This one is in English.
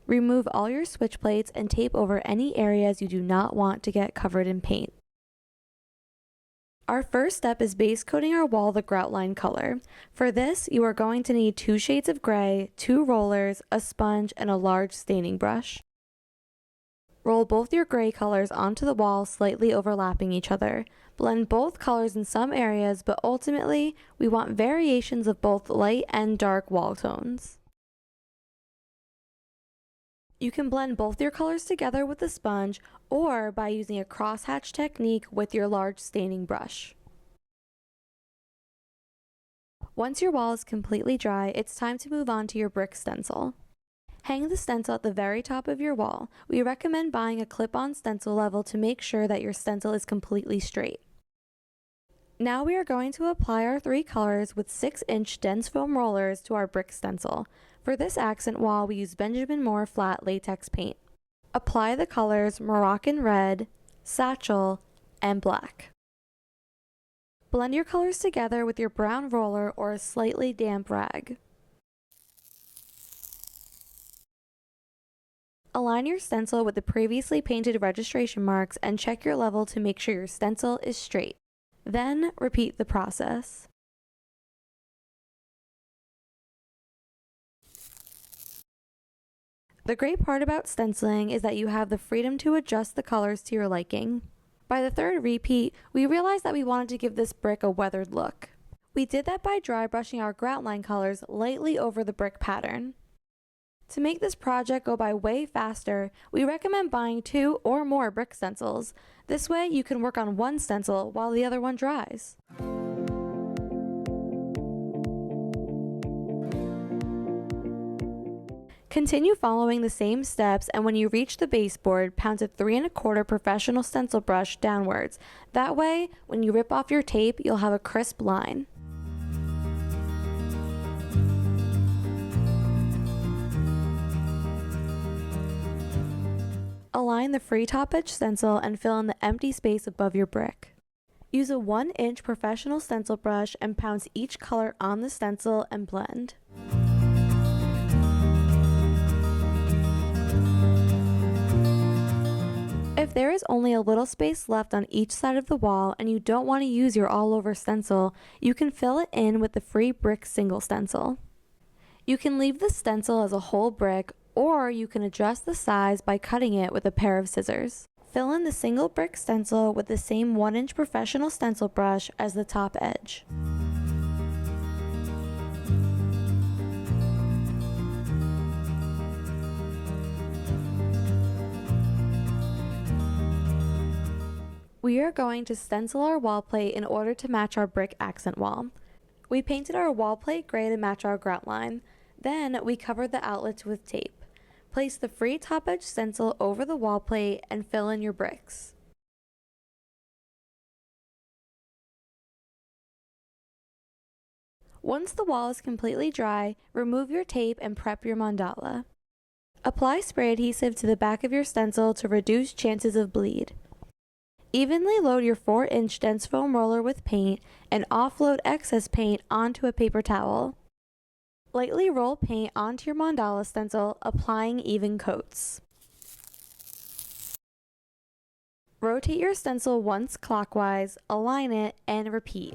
Remove all your switch plates and tape over any areas you do not want to get covered in paint. Our first step is base coating our wall the grout line color. For this, you are going to need 2 shades of gray, 2 rollers, a sponge, and a large staining brush. Roll both your gray colors onto the wall, slightly overlapping each other. Blend both colors in some areas, but ultimately, we want variations of both light and dark wall tones. You can blend both your colors together with a sponge or by using a crosshatch technique with your large staining brush. Once your wall is completely dry, it's time to move on to your brick stencil. Hang the stencil at the very top of your wall. We recommend buying a clip-on stencil level to make sure that your stencil is completely straight. Now we are going to apply our 3 colors with 6-inch dense foam rollers to our brick stencil. For this accent wall, we use Benjamin Moore flat latex paint. Apply the colors Moroccan Red, Satchel, and Black. Blend your colors together with your brown roller or a slightly damp rag. Align your stencil with the previously painted registration marks and check your level to make sure your stencil is straight. Then repeat the process. The great part about stenciling is that you have the freedom to adjust the colors to your liking. By the 3rd repeat, we realized that we wanted to give this brick a weathered look. We did that by dry brushing our grout line colors lightly over the brick pattern. To make this project go by way faster, we recommend buying 2 or more brick stencils. This way you can work on one stencil while the other one dries. Continue following the same steps, and when you reach the baseboard, pound a 3 1/4 professional stencil brush downwards. That way, when you rip off your tape, you'll have a crisp line. Align the free top edge stencil and fill in the empty space above your brick. Use a 1-inch professional stencil brush and pounce each color on the stencil and blend. If there is only a little space left on each side of the wall and you don't want to use your all-over stencil, you can fill it in with the free brick single stencil. You can leave the stencil as a whole brick, or you can adjust the size by cutting it with a pair of scissors. Fill in the single brick stencil with the same 1-inch professional stencil brush as the top edge. We are going to stencil our wall plate in order to match our brick accent wall. We painted our wall plate gray to match our grout line. Then we covered the outlets with tape. Place the free top edge stencil over the wall plate and fill in your bricks. Once the wall is completely dry, remove your tape and prep your mandala. Apply spray adhesive to the back of your stencil to reduce chances of bleed. Evenly load your 4-inch dense foam roller with paint and offload excess paint onto a paper towel. Lightly roll paint onto your mandala stencil, applying even coats. Rotate your stencil once clockwise, align it, and repeat.